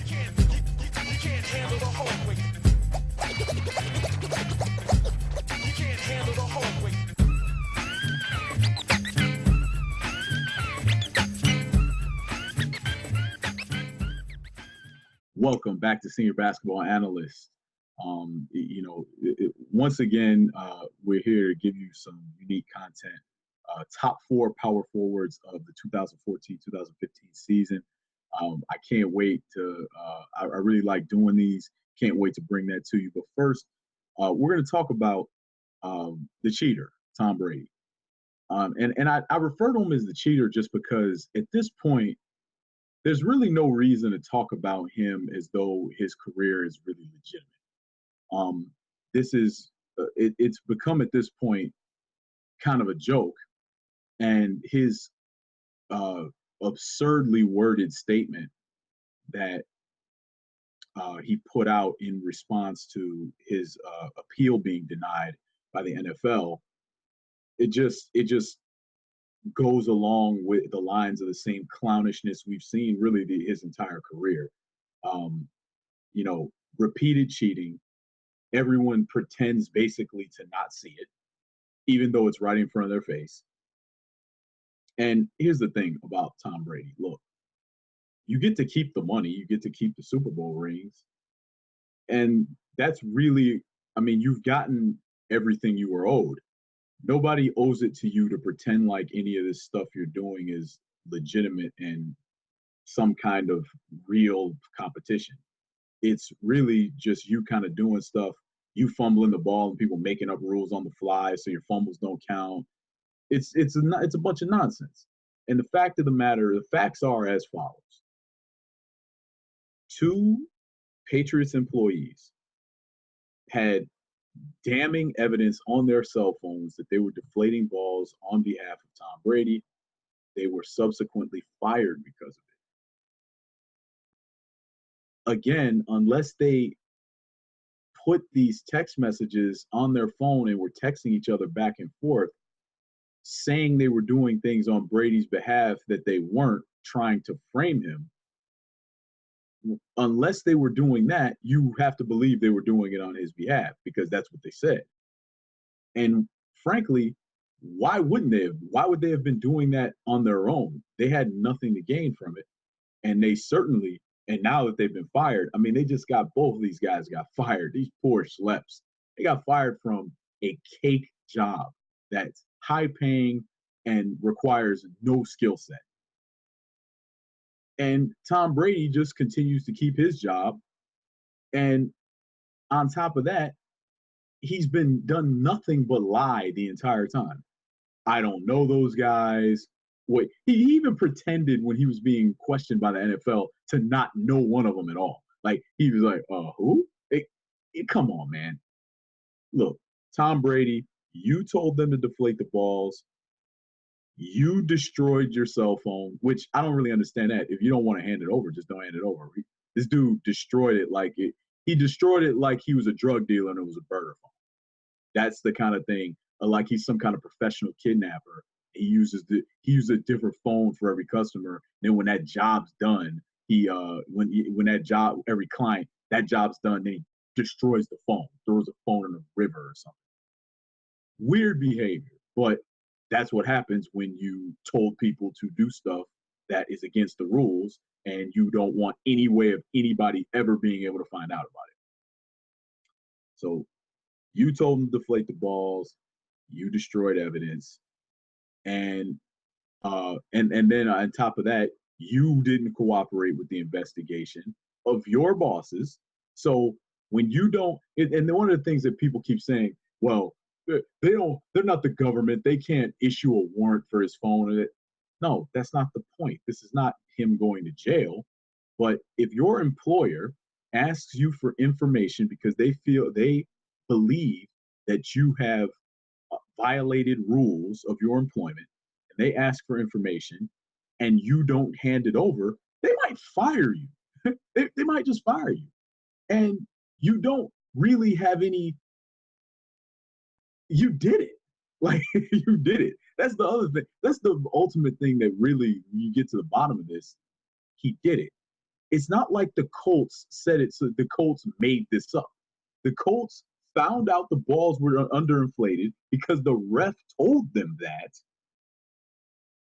You can't handle the whole weight. You can't handle the whole weight. Welcome back to Senior Basketball Analyst. Once again, we're here to give you some unique content. Top four power forwards of the 2014-2015 season. I can't wait to. I really like doing these. Can't wait to bring that to you. But first, we're going to talk about the cheater, Tom Brady. And I refer to him as the cheater just because at this point, there's really no reason to talk about him as though his career is really legitimate. It's become at this point kind of a joke, and his absurdly worded statement that he put out in response to his appeal being denied by the NFL, it just goes along with the lines of the same clownishness we've seen really his entire career. Repeated cheating. Everyone pretends basically to not see it, even though it's right in front of their face. And here's the thing about Tom Brady. Look, you get to keep the money. You get to keep the Super Bowl rings. And that's really, you've gotten everything you were owed. Nobody owes it to you to pretend like any of this stuff you're doing is legitimate and some kind of real competition. It's really just you kind of doing stuff, you fumbling the ball and people making up rules on the fly so your fumbles don't count. It's a bunch of nonsense. And the fact of the matter, the facts are as follows. 2 Patriots employees had damning evidence on their cell phones that they were deflating balls on behalf of Tom Brady. They were subsequently fired because of it. Again, unless they put these text messages on their phone and were texting each other back and forth, saying they were doing things on Brady's behalf that they weren't, trying to frame him, unless they were doing that, you have to believe they were doing it on his behalf because that's what they said. And frankly, why wouldn't they have? Why would they have been doing that on their own? They had nothing to gain from it. And they certainly, and now that they've been fired, they just got, both of these guys got fired. These poor schleps. They got fired from a cake job that's high paying and requires no skill set. And Tom Brady just continues to keep his job. And on top of that, he's been done nothing but lie the entire time. I don't know those guys. Wait, he even pretended when he was being questioned by the NFL to not know one of them at all. Like, he was like, who? Come on, man. Look, Tom Brady, you told them to deflate the balls. You destroyed your cell phone, which I don't really understand that. If you don't want to hand it over, just don't hand it over. This dude destroyed it like it. He destroyed it like he was a drug dealer and it was a burger phone. That's the kind of thing, like he's some kind of professional kidnapper. He uses a different phone for every customer. Then when that job's done, when that job, every client, that job's done, then he destroys the phone, throws the phone in a river or something. Weird behavior, but that's what happens when you told people to do stuff that is against the rules and you don't want any way of anybody ever being able to find out about it. So you told them to deflate the balls, you destroyed evidence, and then on top of that, you didn't cooperate with the investigation of your bosses. So when you don't, and one of the things that people keep saying, well, they're not the government. They can't issue a warrant for his phone. No, that's not the point. This is not him going to jail. But if your employer asks you for information because they believe that you have violated rules of your employment, and they ask for information and you don't hand it over, they might fire you. they might just fire you. And you don't really have any. You did it. Like, you did it. That's the other thing. That's the ultimate thing that really, when you get to the bottom of this, he did it. It's not like the Colts said it, so the Colts made this up. The Colts found out the balls were underinflated because the ref told them that.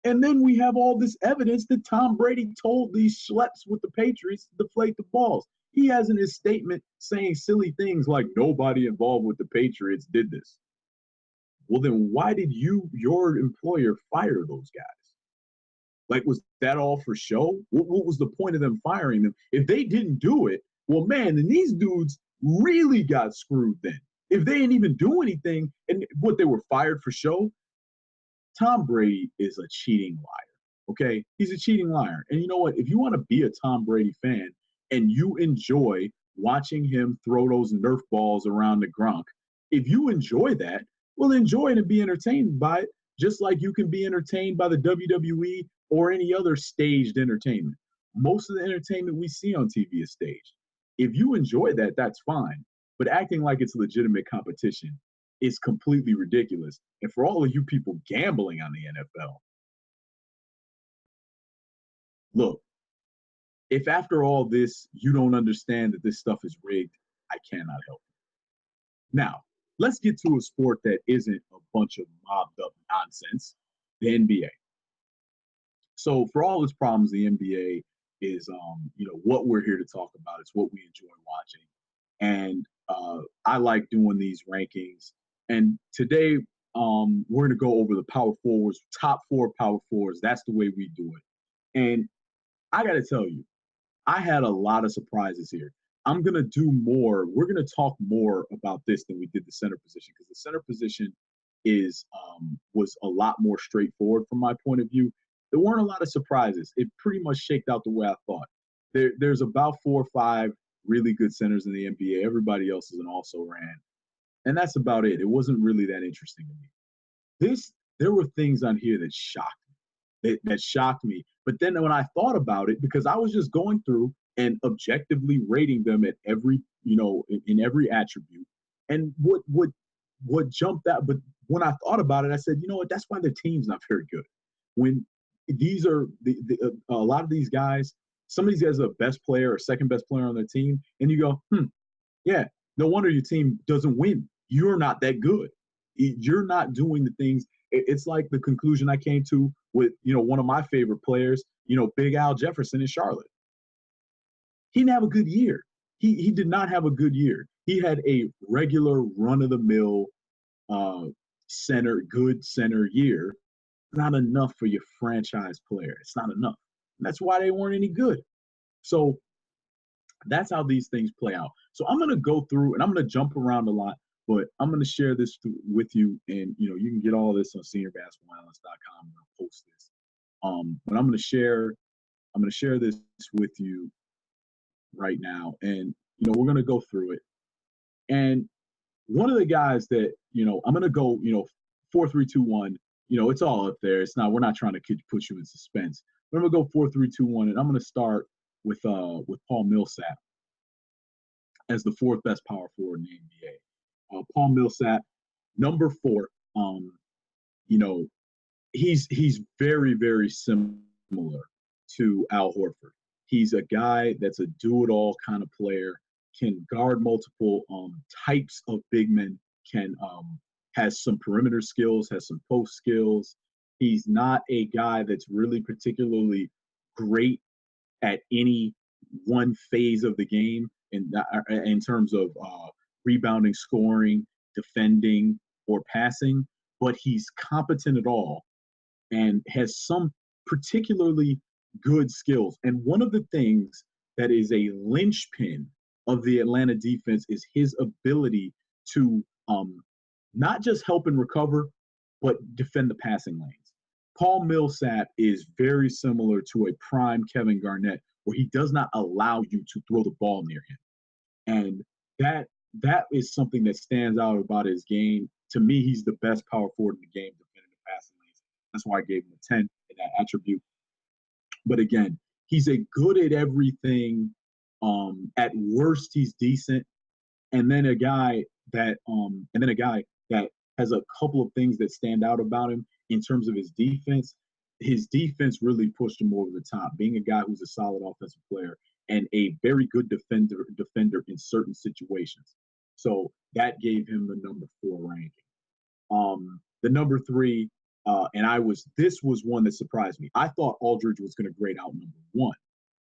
And then we have all this evidence that Tom Brady told these schleps with the Patriots to deflate the balls. He has in his statement saying silly things like nobody involved with the Patriots did this. Well, then why did your employer, fire those guys? Like, was that all for show? What was the point of them firing them? If they didn't do it, well, man, then these dudes really got screwed then. If they didn't even do anything and what they were fired for show, Tom Brady is a cheating liar. Okay? He's a cheating liar. And you know what? If you want to be a Tom Brady fan and you enjoy watching him throw those Nerf balls around the Gronk, if you enjoy that, well, enjoy it and be entertained by it, just like you can be entertained by the WWE or any other staged entertainment. Most of the entertainment we see on TV is staged. If you enjoy that, that's fine. But acting like it's legitimate competition is completely ridiculous. And for all of you people gambling on the NFL, look, if after all this you don't understand that this stuff is rigged, I cannot help you. Now, let's get to a sport that isn't a bunch of mobbed up nonsense, the NBA. So for all its problems, the NBA is, what we're here to talk about. It's what we enjoy watching. And I like doing these rankings. And today, we're going to go over the power forwards, top 4 power forwards. That's the way we do it. And I got to tell you, I had a lot of surprises here. I'm going to do more. We're going to talk more about this than we did the center position, because the center position was a lot more straightforward from my point of view. There weren't a lot of surprises. It pretty much shaked out the way I thought. There's about 4 or 5 really good centers in the NBA. Everybody else is an also-ran. And that's about it. It wasn't really that interesting to me. There were things on here that shocked me. That shocked me. But then when I thought about it, because I was just going through and objectively rating them at every, in every attribute. And what jumped out, but when I thought about it, I said, you know what, that's why their team's not very good. When these are a lot of these guys, some of these guys are the best player or second best player on their team, and you go, yeah, no wonder your team doesn't win. You're not that good. You're not doing the things. It's like the conclusion I came to with, one of my favorite players, Big Al Jefferson in Charlotte. He didn't have a good year. He did not have a good year. He had a regular run-of-the-mill good center year. Not enough for your franchise player. It's not enough. And that's why they weren't any good. So that's how these things play out. So I'm going to go through, and I'm going to jump around a lot, but I'm going to share this with you. And, you can get all this on seniorbasketballanalyst.com. I'm going to post this. But I'm going to share this with you right now. And, we're going to go through it. And one of the guys that, I'm going to go, 4, 3, 2, 1. It's all up there. We're not trying to put you in suspense. But I'm going to go 4, 3, 2, 1. And I'm going to start with Paul Millsap as the 4th best power forward in the NBA. Paul Millsap, number 4. He's very, very similar to Al Horford. He's a guy that's a do-it-all kind of player, can guard multiple types of big men, has some perimeter skills, has some post skills. He's not a guy that's really particularly great at any one phase of the game in terms of rebounding, scoring, defending, or passing, but he's competent at all and has some particularly good skills. And one of the things that is a linchpin of the Atlanta defense is his ability to not just help and recover, but defend the passing lanes. Paul Millsap is very similar to a prime Kevin Garnett, where he does not allow you to throw the ball near him. And that is something that stands out about his game. To me, he's the best power forward in the game defending the passing lanes. That's why I gave him a 10 in that attribute. But again, he's a good at everything. At worst, he's decent. And then a guy that has a couple of things that stand out about him in terms of his defense. His defense really pushed him over the top, being a guy who's a solid offensive player and a very good defender in certain situations. So that gave him the number 4 ranking. The number 3, this was one that surprised me. I thought Aldridge was going to grade out number 1.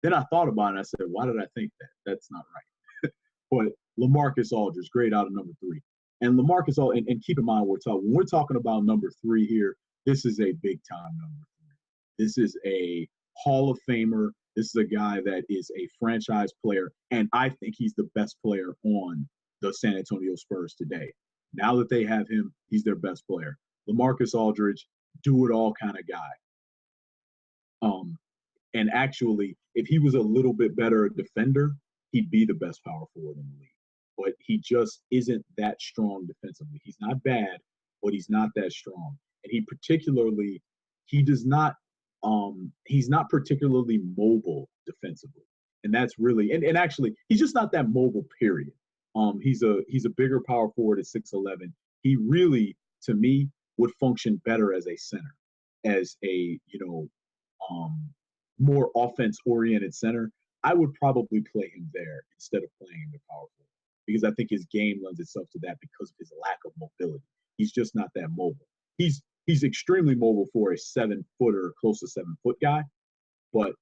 Then I thought about it and I said, why did I think that? That's not right. But LaMarcus Aldridge, grade out of number 3. And LaMarcus Aldridge, and keep in mind, when we're talking about number 3 here, this is a big time number 3. This is a Hall of Famer. This is a guy that is a franchise player, and I think he's the best player on the San Antonio Spurs today. Now that they have him, he's their best player. LaMarcus Aldridge, do-it-all kind of guy. And actually, if he was a little bit better a defender, he'd be the best power forward in the league. But he just isn't that strong defensively. He's not bad, but he's not that strong. And he's not particularly mobile defensively. And that's really, and actually, he's just not that mobile, period. He's a bigger power forward at 6'11". He really, to me, would function better as a center, as a, more offense-oriented center. I would probably play him there instead of playing him at power forward, because I think his game lends itself to that because of his lack of mobility. He's just not that mobile. He's extremely mobile for a 7-footer, close to 7-foot guy, but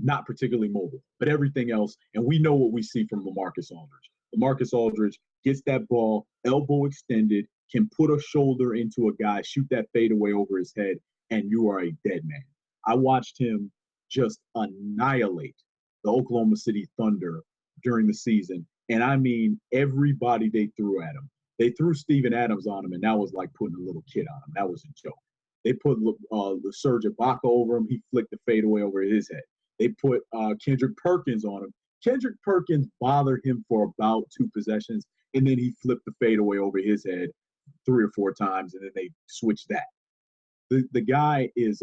not particularly mobile. But everything else, and we know what we see from LaMarcus Aldridge. LaMarcus Aldridge gets that ball, elbow extended, can put a shoulder into a guy, shoot that fadeaway over his head, and you are a dead man. I watched him just annihilate the Oklahoma City Thunder during the season. And I mean, everybody they threw at him. They threw Steven Adams on him, and that was like putting a little kid on him. That was a joke. They put Serge Ibaka over him. He flicked the fadeaway over his head. They put Kendrick Perkins on him. Kendrick Perkins bothered him for about 2 possessions, and then he flipped the fadeaway over his head 3 or 4 times, and then they switched that. The guy is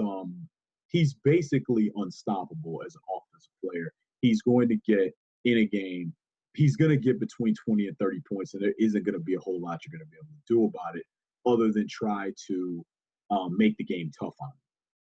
he's basically unstoppable as an offensive player. He's going to get in a game. He's going to get between 20 and 30 points, and there isn't going to be a whole lot you're going to be able to do about it other than try to make the game tough on him.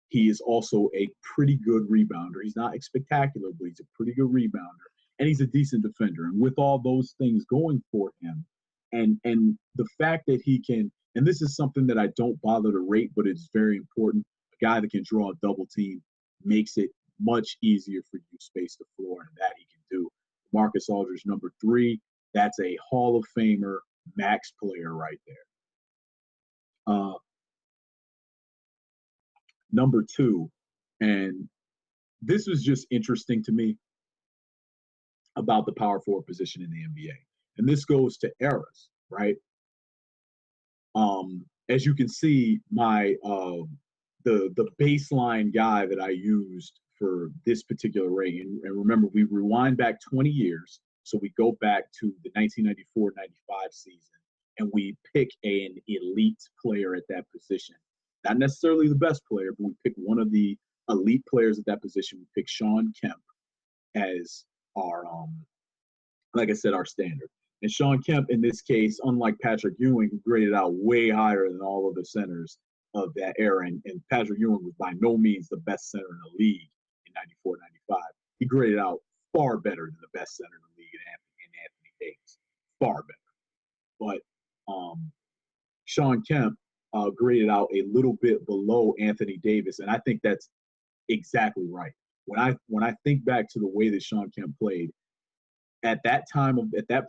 He is also a pretty good rebounder. He's not spectacular, but he's a pretty good rebounder, and he's a decent defender. And with all those things going for him, and the fact that he can, and this is something that I don't bother to rate, but it's very important, a guy that can draw a double team makes it much easier for you to space the floor, and that he can do. Marcus Aldridge, number 3, that's a Hall of Famer max player right there. Number 2, and this was just interesting to me about the power forward position in the NBA. And this goes to eras, right? As you can see, my the baseline guy that I used for this particular rating, and remember, we rewind back 20 years, so we go back to the 1994-95 season, and we pick an elite player at that position. Not necessarily the best player, but we pick one of the elite players at that position. We pick Shawn Kemp as our, like I said, our standard. And Shawn Kemp, in this case, unlike Patrick Ewing, who graded out way higher than all of the centers of that era, and Patrick Ewing was by no means the best center in the league in 94-95. He graded out far better than the best center in the league in Anthony Davis. Far better. But Shawn Kemp graded out a little bit below Anthony Davis, and I think that's exactly right. When I think back to the way that Shawn Kemp played, at that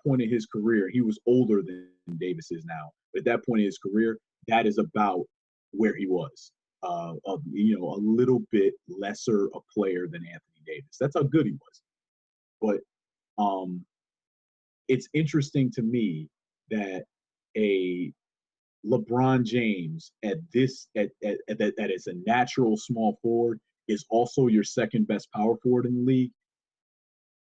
point in his career, he was older than Davis is now. But at that point in his career, that is about where he was. A little bit lesser a player than Anthony Davis. That's how good he was. But it's interesting to me that a LeBron James at is a natural small forward is also your second best power forward in the league.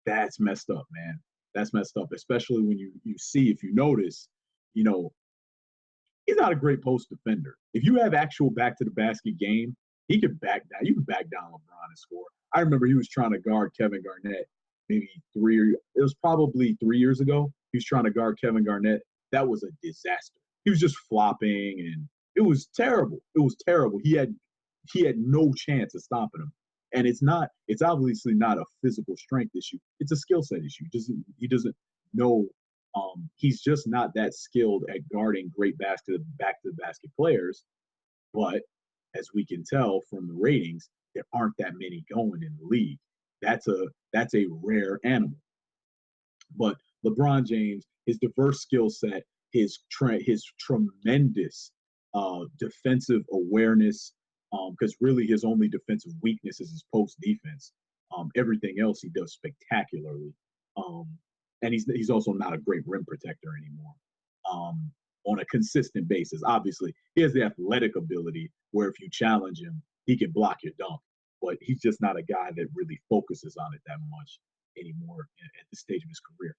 That's messed up, man. That's messed up, especially when you see, if you notice, he's not a great post defender. If you have actual back to the basket game, he can back down. You can back down LeBron and score. I remember he was trying to guard Kevin Garnett it was probably 3 years ago. He was trying to guard Kevin Garnett. That was a disaster. He was just flopping, and it was terrible. It was terrible. He had no chance of stopping him. And it's obviously not a physical strength issue. It's a skill set issue. He doesn't know, he's just not that skilled at guarding great back to the basket players. But as we can tell from the ratings, there aren't that many going in the league. That's a rare animal. But LeBron James, his diverse skill set, his tremendous defensive awareness, because really his only defensive weakness is his post defense. Everything else he does spectacularly. Um, and he's also not a great rim protector anymore. On a consistent basis. Obviously, he has the athletic ability where if you challenge him, he can block your dunk. But he's just not a guy that really focuses on it that much anymore at this stage of his career.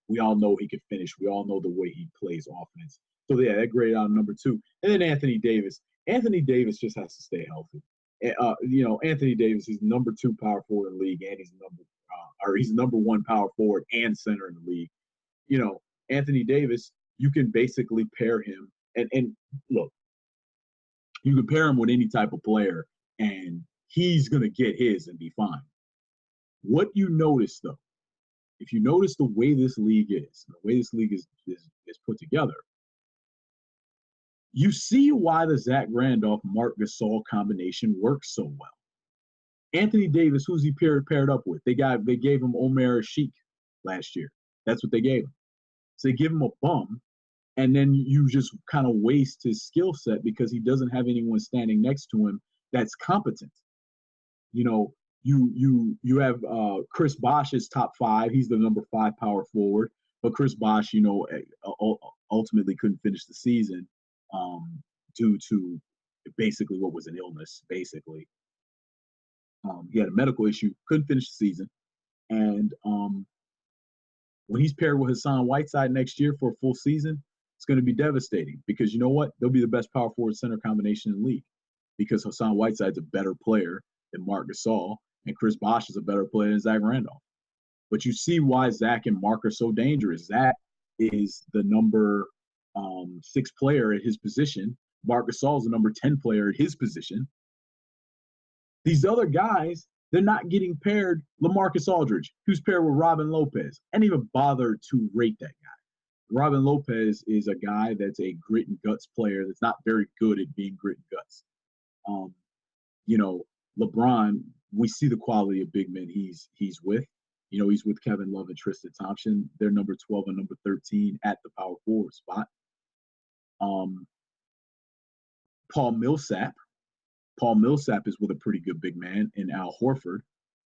We all know he can finish. We all know the way he plays offense. So yeah, that graded out number 2. And then Anthony Davis. Anthony Davis just has to stay healthy. Anthony Davis is number 2 power forward in the league, and he's number 1 power forward and center in the league. Anthony Davis, you can basically pair him and look, you can pair him with any type of player and he's going to get his and be fine. What you notice though, if you notice the way this league is, put together, you see why the Zach Randolph-Marc Gasol combination works so well. Anthony Davis, who's he paired up with? They gave him Omer Sheik last year. That's what they gave him. So they give him a bum, and then you just kind of waste his skill set because he doesn't have anyone standing next to him that's competent. You have Chris Bosh is top 5. He's the number 5 power forward, but Chris Bosh, ultimately couldn't finish the season due to basically what was an illness. Basically, he had a medical issue, couldn't finish the season, and when he's paired with Hassan Whiteside next year for a full season, it's going to be devastating because you know what? They'll be the best power forward center combination in the league because Hassan Whiteside's a better player than Marc Gasol, and Chris Bosh is a better player than Zach Randolph. But you see why Zach and Marc are so dangerous. Zach is the number 6 player at his position. Marc Gasol is the number 10 player at his position. These other guys, they're not getting paired. LaMarcus Aldridge, who's paired with Robin Lopez. I didn't even bother to rate that guy. Robin Lopez is a guy that's a grit and guts player that's not very good at being grit and guts. LeBron, we see the quality of big men he's with. He's with Kevin Love and Tristan Thompson. They're number 12 and number 13 at the power forward spot. Paul Millsap is with a pretty good big man in Al Horford,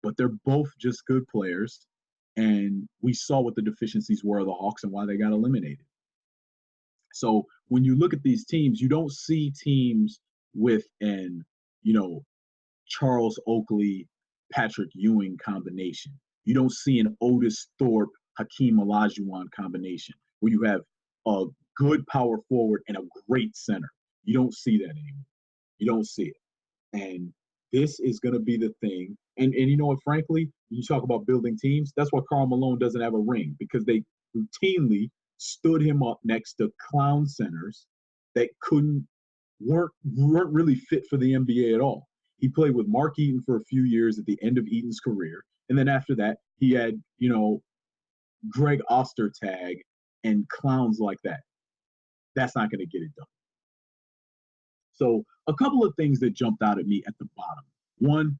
but they're both just good players. And we saw what the deficiencies were of the Hawks and why they got eliminated. So when you look at these teams, you don't see teams with an, Charles Oakley, Patrick Ewing combination. You don't see an Otis Thorpe, Hakeem Olajuwon combination where you have a good power forward and a great center. You don't see that anymore. You don't see it. And this is going to be the thing. And you know what, frankly, you talk about building teams, that's why Karl Malone doesn't have a ring, because they routinely stood him up next to clown centers that weren't really fit for the NBA at all. He played with Mark Eaton for a few years at the end of Eaton's career. And then after that, he had, Greg Ostertag and clowns like that. That's not going to get it done. So a couple of things that jumped out at me at the bottom. One,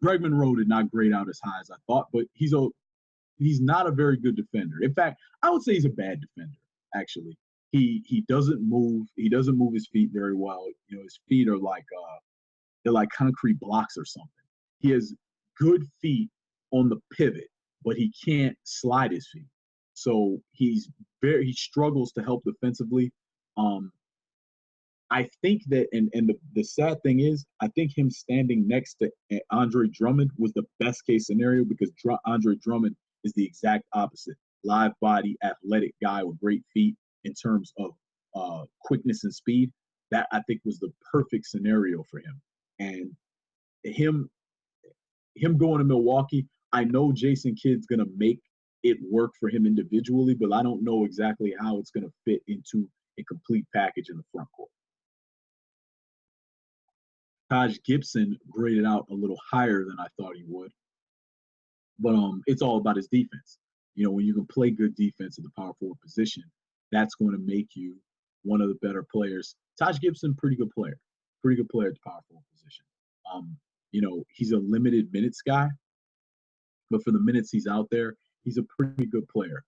Greg Monroe did not grade out as high as I thought, but he's not a very good defender. In fact, I would say he's a bad defender, actually. He doesn't move. He doesn't move his feet very well. His feet are they're like concrete blocks or something. He has good feet on the pivot, but he can't slide his feet. So he struggles to help defensively. I think that, and the sad thing is, I think him standing next to Andre Drummond was the best case scenario because Andre Drummond is the exact opposite. Live body, athletic guy with great feet in terms of quickness and speed. That I think was the perfect scenario for him. And him going to Milwaukee, I know Jason Kidd's going to make it work for him individually, but I don't know exactly how it's going to fit into a complete package in the front court. Taj Gibson graded out a little higher than I thought he would, but it's all about his defense. You know, when you can play good defense at the power forward position, that's going to make you one of the better players. Taj Gibson, pretty good player at the power forward position. Um, you know, he's a limited minutes guy, but for the minutes he's out there, he's a pretty good player.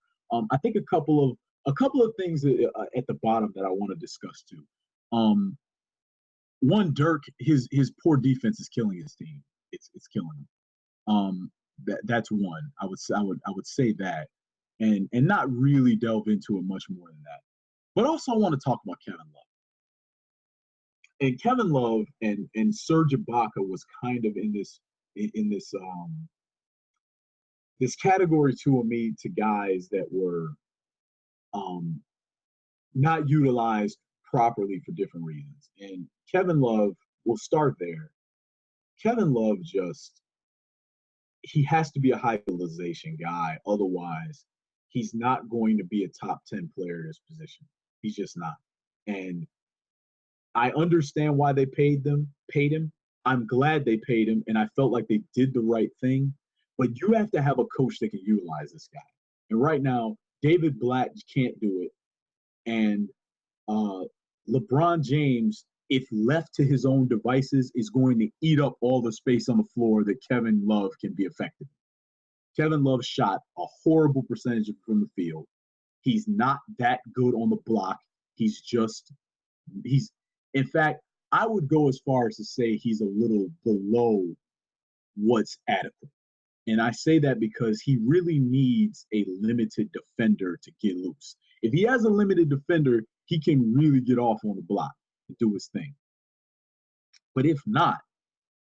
I think a couple of things at the bottom that I want to discuss too. Um, One, Dirk, his poor defense is killing his team. It's killing him. That's one. I would say that, and not really delve into it much more than that. But also, I want to talk about Kevin Love. And Kevin Love and Serge Ibaka was kind of in this category too of me to guys that were um, not utilized properly for different reasons. And Kevin Love, we'll start there. Kevin Love just he has to be a high utilization guy. Otherwise, he's not going to be a top 10 player in his position. He's just not. And I understand why they paid him. I'm glad they paid him, and I felt like they did the right thing. But you have to have a coach that can utilize this guy. And right now, David Blatt can't do it. And uh, LeBron James, if left to his own devices, is going to eat up all the space on the floor that Kevin Love can be effective. Kevin Love shot a horrible percentage from the field. He's not that good on the block. He's in fact, I would go as far as to say he's a little below what's adequate. And I say that because he really needs a limited defender to get loose. If he has a limited defender, he can really get off on the block and do his thing. But if not,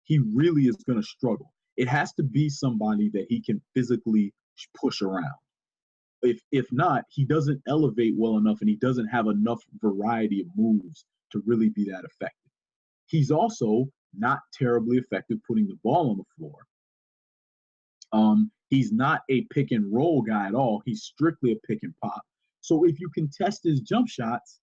he really is going to struggle. It has to be somebody that he can physically push around. If not, he doesn't elevate well enough and he doesn't have enough variety of moves to really be that effective. He's also not terribly effective putting the ball on the floor. He's not a pick and roll guy at all. He's strictly a pick and pop. So if you contest his jump shots,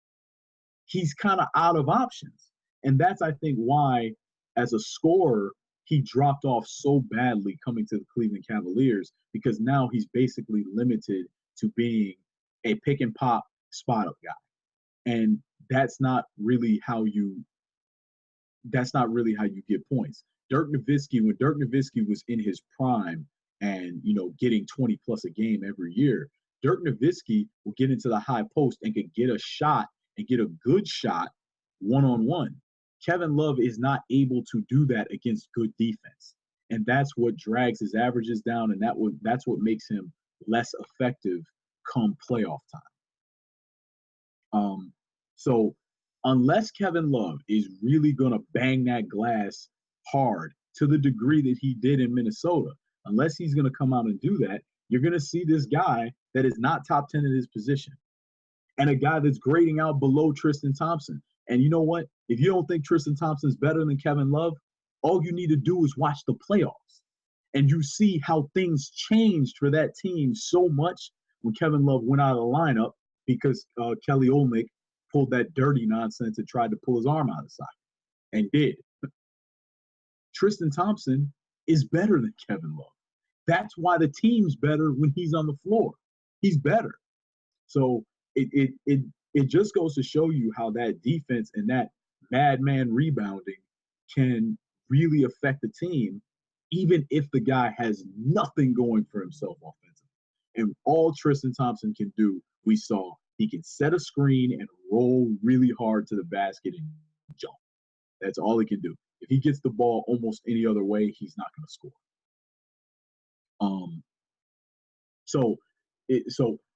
he's kind of out of options. And that's, I think, why, as a scorer, he dropped off so badly coming to the Cleveland Cavaliers, because now he's basically limited to being a pick and pop spot up guy. And that's not really how you get points. When Dirk Nowitzki was in his prime and, you know, getting 20 plus a game every year, Dirk Nowitzki will get into the high post and could get a shot and get a good shot one-on-one. Kevin Love is not able to do that against good defense. And that's what drags his averages down, and that's what makes him less effective come playoff time. So unless Kevin Love is really going to bang that glass hard to the degree that he did in Minnesota, unless he's going to come out and do that, you're going to see this guy that is not top 10 in his position and a guy that's grading out below Tristan Thompson. And you know what? If you don't think Tristan Thompson's better than Kevin Love, all you need to do is watch the playoffs. And you see how things changed for that team so much when Kevin Love went out of the lineup because Kelly Olynyk pulled that dirty nonsense and tried to pull his arm out of the socket, and did. Tristan Thompson is better than Kevin Love. That's why the team's better when he's on the floor. He's better. So it just goes to show you how that defense and that madman rebounding can really affect the team, even if the guy has nothing going for himself offensively. And all Tristan Thompson can do, we saw, he can set a screen and roll really hard to the basket and jump. That's all he can do. If he gets the ball almost any other way, he's not going to score. So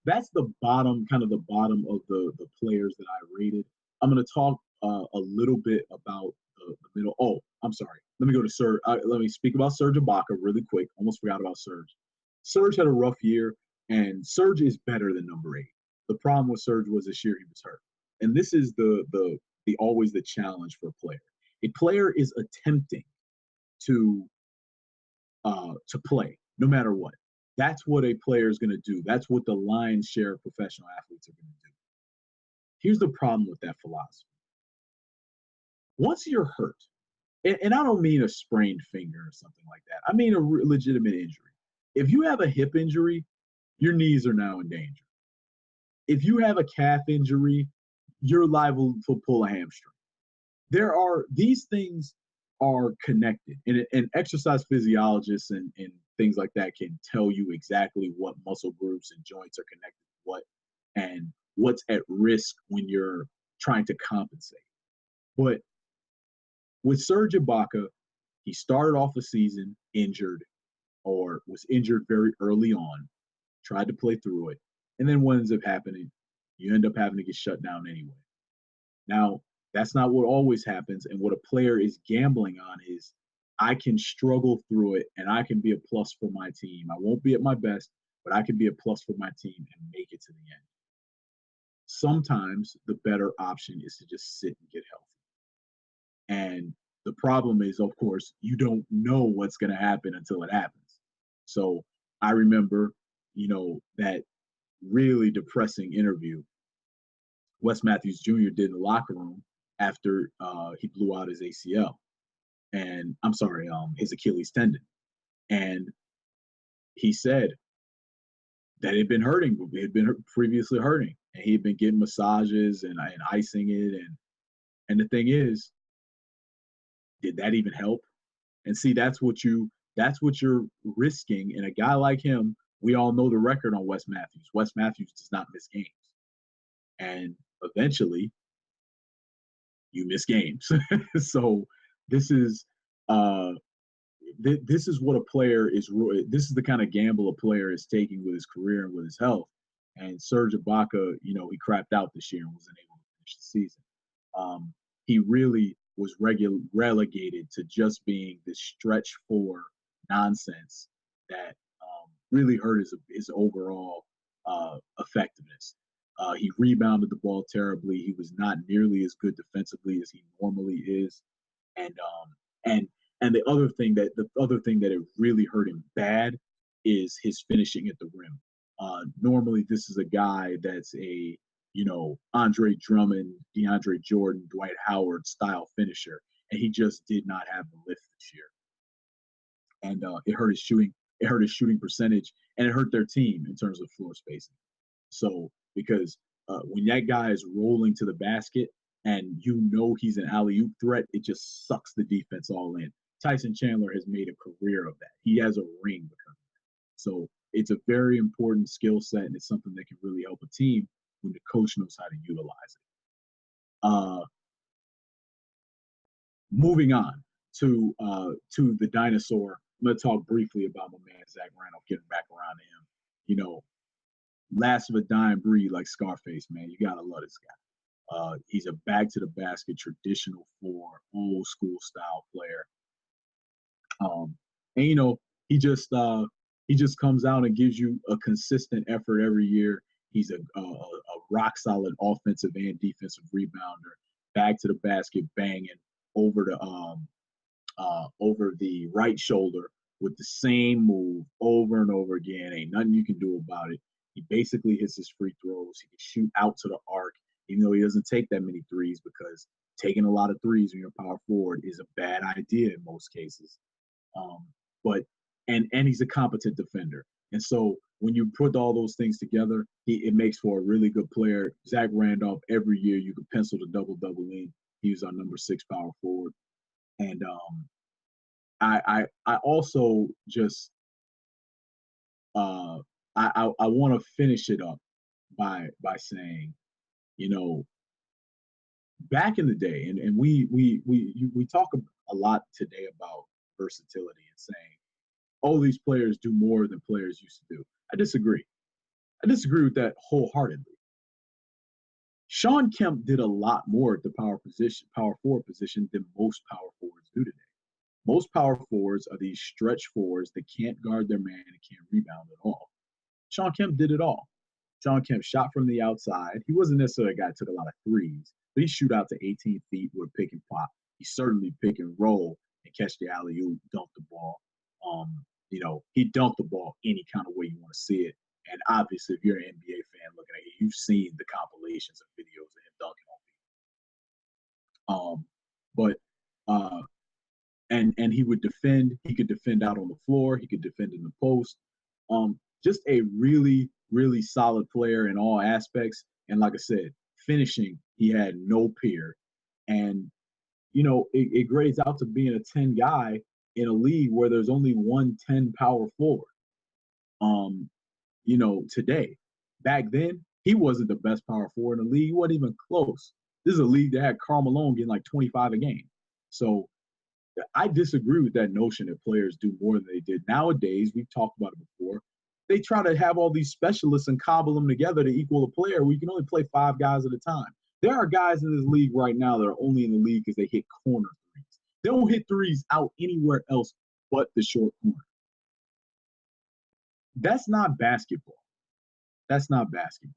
that's the bottom of the players that I rated. I'm going to talk a little bit about the middle. Oh, I'm sorry. Let me go to Serge. Let me speak about Serge Ibaka really quick. Almost forgot about Serge. Serge had a rough year, and Serge is better than number 8. The problem with Serge was this year he was hurt, and this is the always the challenge for a player. A player is attempting to play no matter what. That's what a player is going to do. That's what the lion's share of professional athletes are going to do. Here's the problem with that philosophy. Once you're hurt, and I don't mean a sprained finger or something like that. I mean a legitimate injury. If you have a hip injury, your knees are now in danger. If you have a calf injury, you're liable to pull a hamstring. These things are connected, and exercise physiologists and things like that can tell you exactly what muscle groups and joints are connected to what, and what's at risk when you're trying to compensate. But with Serge Ibaka, he started off the season injured, or was injured very early on, tried to play through it, and then what ends up happening? You end up having to get shut down anyway. Now, that's not what always happens. And what a player is gambling on is, I can struggle through it and I can be a plus for my team. I won't be at my best, but I can be a plus for my team and make it to the end. Sometimes the better option is to just sit and get healthy. And the problem is, of course, you don't know what's going to happen until it happens. So I remember, that really depressing interview Wes Matthews Jr. did in the locker room after he blew out his ACL, and I'm sorry, his Achilles tendon. And he said that it had been hurting. It had been previously hurting, and he had been getting massages and icing it. And the thing is, did that even help? And see, that's what you're risking. And a guy like him, we all know the record on Wes Matthews. Wes Matthews does not miss games, and eventually you miss games. So this is uh, this is what a player is. This is the kind of gamble a player is taking with his career and with his health. And Serge Ibaka, he crapped out this year and wasn't able to finish the season. He really was relegated to just being this stretch four nonsense that really hurt his overall effectiveness. He rebounded the ball terribly. He was not nearly as good defensively as he normally is, and and the other thing that it really hurt him bad is his finishing at the rim. Normally, this is a guy that's a Andre Drummond, DeAndre Jordan, Dwight Howard style finisher, and he just did not have the lift this year, and it hurt his shooting. It hurt his shooting percentage, and it hurt their team in terms of floor spacing. So because when that guy is rolling to the basket and he's an alley oop threat, it just sucks the defense all in. Tyson Chandler has made a career of that. He has a ring because of that. So it's a very important skill set, and it's something that can really help a team when the coach knows how to utilize it. Moving on to the dinosaur, I'm going to talk briefly about my man Zach Randolph, getting back around to him. Last of a dying breed like Scarface, man. You gotta love this guy. He's a back to the basket, traditional four, old school style player. And he just comes out and gives you a consistent effort every year. He's a rock solid offensive and defensive rebounder, back to the basket, banging over the right shoulder with the same move over and over again. Ain't nothing you can do about it. He basically hits his free throws. He can shoot out to the arc, even though he doesn't take that many threes, because taking a lot of threes when you're a power forward is a bad idea in most cases. But he's a competent defender. And so when you put all those things together, it makes for a really good player. Zach Randolph, every year you could pencil the double in. He was our number 6 power forward. And I also just I want to finish it up by saying, back in the day, and we talk a lot today about versatility and saying, oh, these players do more than players used to do. I disagree. I disagree with that wholeheartedly. Shawn Kemp did a lot more at the power forward position than most power forwards do today. Most power forwards are these stretch fours that can't guard their man and can't rebound at all. Shawn Kemp did it all. Shawn Kemp shot from the outside. He wasn't necessarily a guy that took a lot of threes, but he shoot out to 18 feet with a pick and pop. He certainly pick and roll and catch the alley oop, dunk the ball. He dunked the ball any kind of way you want to see it. And obviously, if you're an NBA fan looking at it, you've seen the compilations of videos of him dunking on people. But and he would defend. He could defend out on the floor. He could defend in the post. Just a really, really solid player in all aspects. And like I said, finishing, he had no peer. And, it grades out to being a 10 guy in a league where there's only one 10 power forward. Today. Back then, he wasn't the best power forward in the league. He wasn't even close. This is a league that had Karl Malone getting like 25 a game. So I disagree with that notion that players do more than they did. Nowadays, we've talked about it before, they try to have all these specialists and cobble them together to equal a player. We can only play 5 guys at a time. There are guys in this league right now that are only in the league because they hit corner threes. They don't hit threes out anywhere else but the short corner. That's not basketball. That's not basketball.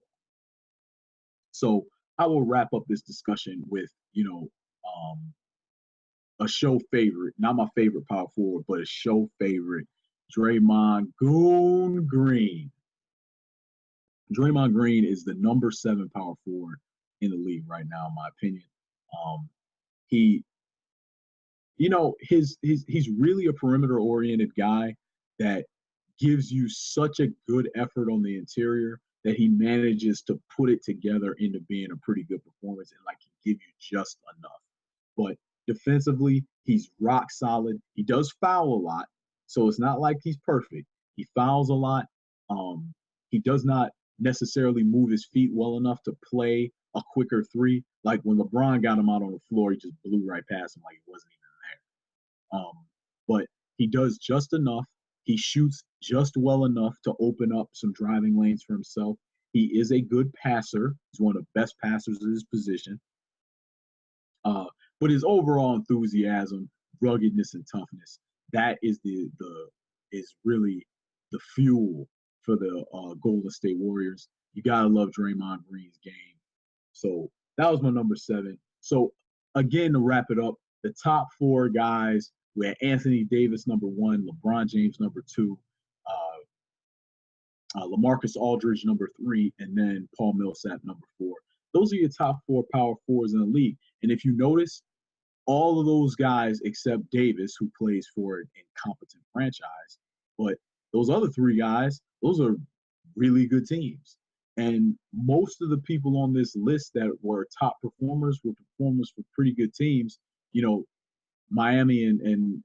So I will wrap up this discussion with, a show favorite, not my favorite power forward, but a show favorite, Draymond Goon Green. Draymond Green is the number 7 power forward in the league right now, in my opinion. He, he's really a perimeter-oriented guy that gives you such a good effort on the interior that he manages to put it together into being a pretty good performance and like he give you just enough. But defensively, he's rock solid. He does foul a lot, so it's not like he's perfect. He fouls a lot. He does not necessarily move his feet well enough to play a quicker 3. Like when LeBron got him out on the floor, he just blew right past him like he wasn't even there. But he does just enough. He shoots just well enough to open up some driving lanes for himself. He is a good passer. He's one of the best passers in his position. But his overall enthusiasm, ruggedness, and toughness, that is is really the fuel for the Golden State Warriors. You gotta love Draymond Green's game. So that was my number 7. So again, to wrap it up, the top 4 guys, we had Anthony Davis number 1, LeBron James number 2, LaMarcus Aldridge number 3, and then Paul Millsap number 4. Those are your top 4 power forwards in the league. And if you notice, all of those guys except Davis, who plays for an incompetent franchise, but those other 3 guys, those are really good teams. And most of the people on this list that were top performers were performers for pretty good teams. Miami and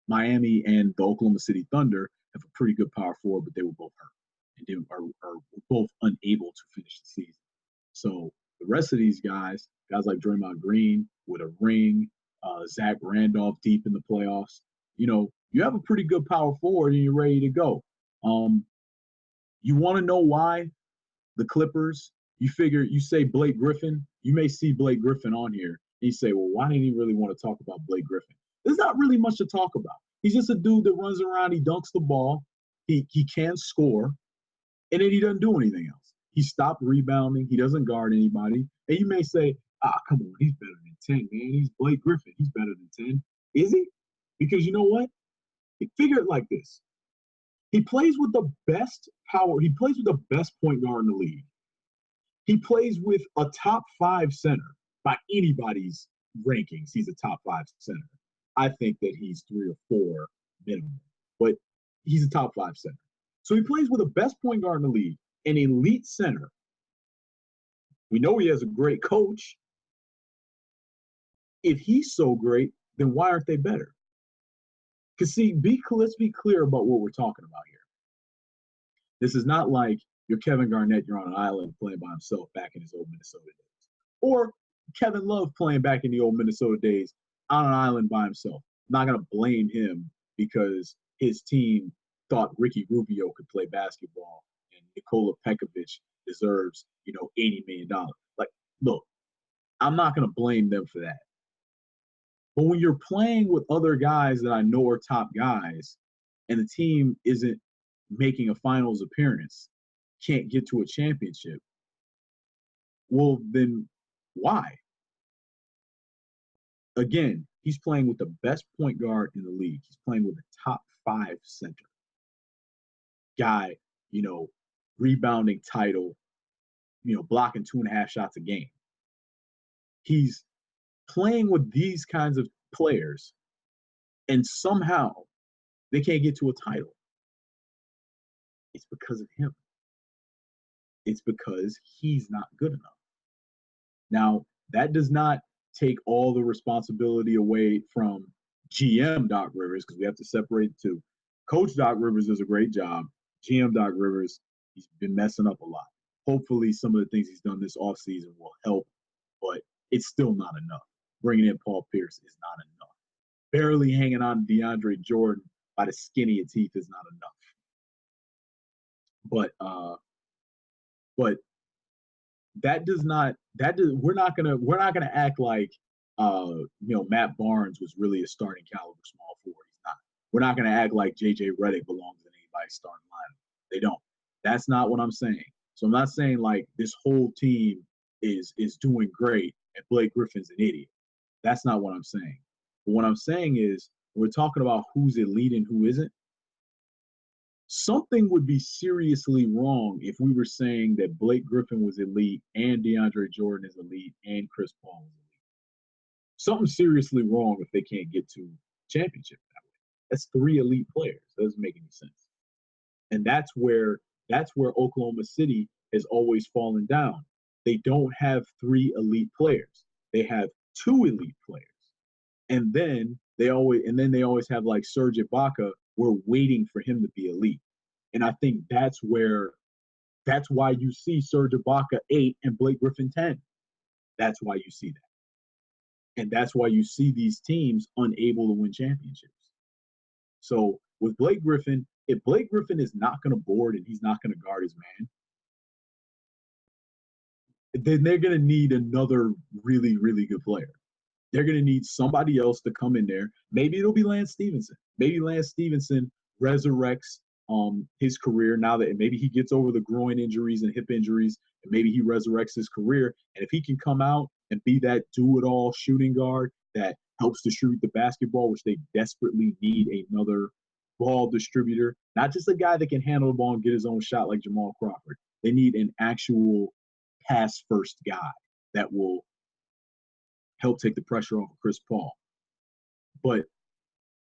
Miami and the Oklahoma City Thunder have a pretty good power forward, but they were both hurt and they are both unable to finish the season. So the rest of these guys like Draymond Green with a ring, Zach Randolph deep in the playoffs, you have a pretty good power forward and you're ready to go. You want to know why the Clippers, you say Blake Griffin, you may see Blake Griffin on here, and you say, well, why didn't he really want to talk about Blake Griffin? There's not really much to talk about. He's just a dude that runs around, he dunks the ball, he can score, and then he doesn't do anything else. He stopped rebounding, he doesn't guard anybody, and you may say, come on, he's better than 10, man. He's Blake Griffin, he's better than 10. Is he? Because you know what? Figure it like this. He plays with the best point guard in the league. He plays with a top 5 center by anybody's rankings. He's a top 5 center. I think that he's 3 or 4 minimum, but he's a top 5 center. So he plays with the best point guard in the league, an elite center. We know he has a great coach. If he's so great, then why aren't they better? Because let's be clear about what we're talking about here. This is not like you're Kevin Garnett, you're on an island playing by himself back in his old Minnesota days. Or Kevin Love playing back in the old Minnesota days on an island by himself. I'm not going to blame him because his team thought Ricky Rubio could play basketball and Nikola Pekovic deserves, $80 million. Like, look, I'm not going to blame them for that. But when you're playing with other guys that I know are top guys and the team isn't making a finals appearance, can't get to a championship, well, then why? Again, he's playing with the best point guard in the league. He's playing with a top 5 center. Guy, rebounding title, blocking 2.5 shots a game. He's playing with these kinds of players and somehow they can't get to a title. It's because of him. It's because he's not good enough. Now, that does not take all the responsibility away from GM Doc Rivers, because we have to separate the two. Coach Doc Rivers does a great job. GM Doc Rivers, he's been messing up a lot. Hopefully, some of the things he's done this offseason will help, but it's still not enough. Bringing in Paul Pierce is not enough. Barely hanging on DeAndre Jordan by the skin of your teeth is not enough. But we're not gonna act like Matt Barnes was really a starting caliber small forward. He's not. We're not gonna act like JJ Redick belongs in anybody's starting lineup. They don't. That's not what I'm saying. So I'm not saying like this whole team is doing great and Blake Griffin's an idiot. That's not what I'm saying. But what I'm saying is we're talking about who's elite and who isn't. Something would be seriously wrong if we were saying that Blake Griffin was elite and DeAndre Jordan is elite and Chris Paul is elite. Something's seriously wrong if they can't get to championship that way. That's 3 elite players. That doesn't make any sense. And that's where Oklahoma City has always fallen down. They don't have 3 elite players. They have 2 elite players. And then they always have like Serge Ibaka. We're waiting for him to be elite. And I think that's why you see Serge Ibaka 8 and Blake Griffin 10. That's why you see that. And that's why you see these teams unable to win championships. So with Blake Griffin, if Blake Griffin is not going to board and he's not going to guard his man, then they're going to need another really, really good player. They're going to need somebody else to come in there. Maybe it'll be Lance Stevenson. Maybe Lance Stevenson resurrects his career now that maybe he gets over the groin injuries and hip injuries, and maybe he resurrects his career. And if he can come out and be that do-it-all shooting guard that helps distribute the basketball, which they desperately need another ball distributor, not just a guy that can handle the ball and get his own shot like Jamal Crawford. They need an actual pass-first guy that will help take the pressure off of Chris Paul. But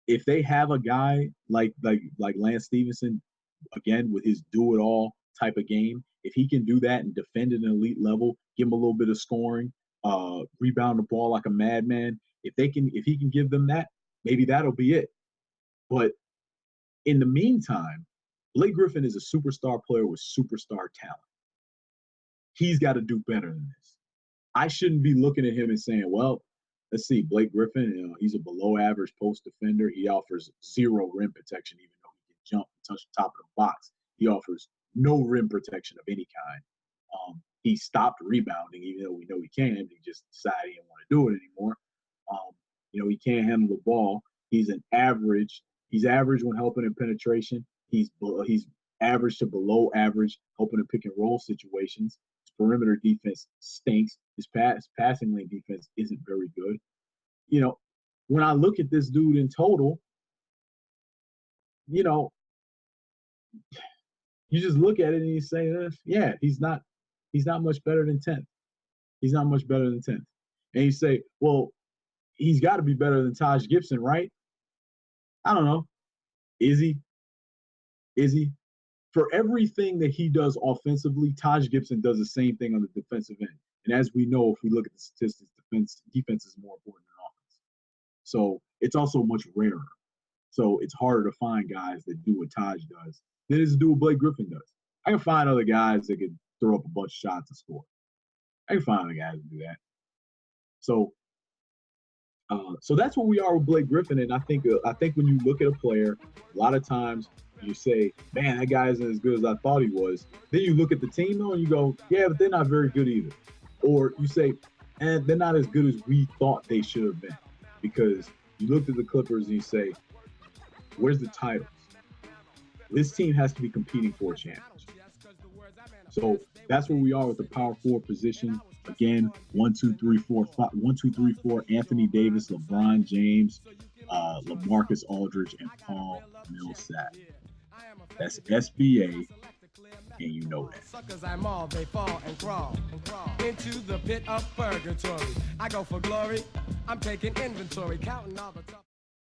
if they have a guy like Lance Stevenson, again, with his do-it-all type of game, if he can do that and defend at an elite level, give him a little bit of scoring, rebound the ball like a madman, if he can give them that, maybe that'll be it. But in the meantime, Blake Griffin is a superstar player with superstar talent. He's got to do better than this. I shouldn't be looking at him and saying, well, let's see, Blake Griffin, he's a below-average post defender. He offers 0 rim protection, even though he can jump and touch the top of the box. He offers no rim protection of any kind. He stopped rebounding, even though we know he can. He just decided he didn't want to do it anymore. He can't handle the ball. He's average when helping in penetration. He's average to below average helping in pick and roll situations. His perimeter defense stinks. His passing lane defense isn't very good. When I look at this dude in total, you just look at it and you say, yeah, he's not much better than 10th. He's not much better than 10th. And you say, well, he's got to be better than Taj Gibson, right? I don't know. Is he? For everything that he does offensively, Taj Gibson does the same thing on the defensive end. And as we know, if we look at the statistics, defense is more important than offense. So it's also much rarer. So it's harder to find guys that do what Taj does than it is to do what Blake Griffin does. I can find other guys that can throw up a bunch of shots and score. I can find other guys that do that. So that's where we are with Blake Griffin. And I think when you look at a player, a lot of times you say, man, that guy isn't as good as I thought he was. Then you look at the team, though, and you go, yeah, but they're not very good either. Or you say, they're not as good as we thought they should have been. Because you looked at the Clippers and you say, where's the titles? This team has to be competing for a championship. So that's where we are with the power forward position. Again, 1, 2, 3, 4, 5, 1, 2, 3, 4, Anthony Davis, LeBron James, LaMarcus Aldridge, and Paul Millsap. That's SBA, and you know that. Suckers I maul, they fall and crawl into the pit of purgatory. I go for glory. I'm taking inventory, counting all the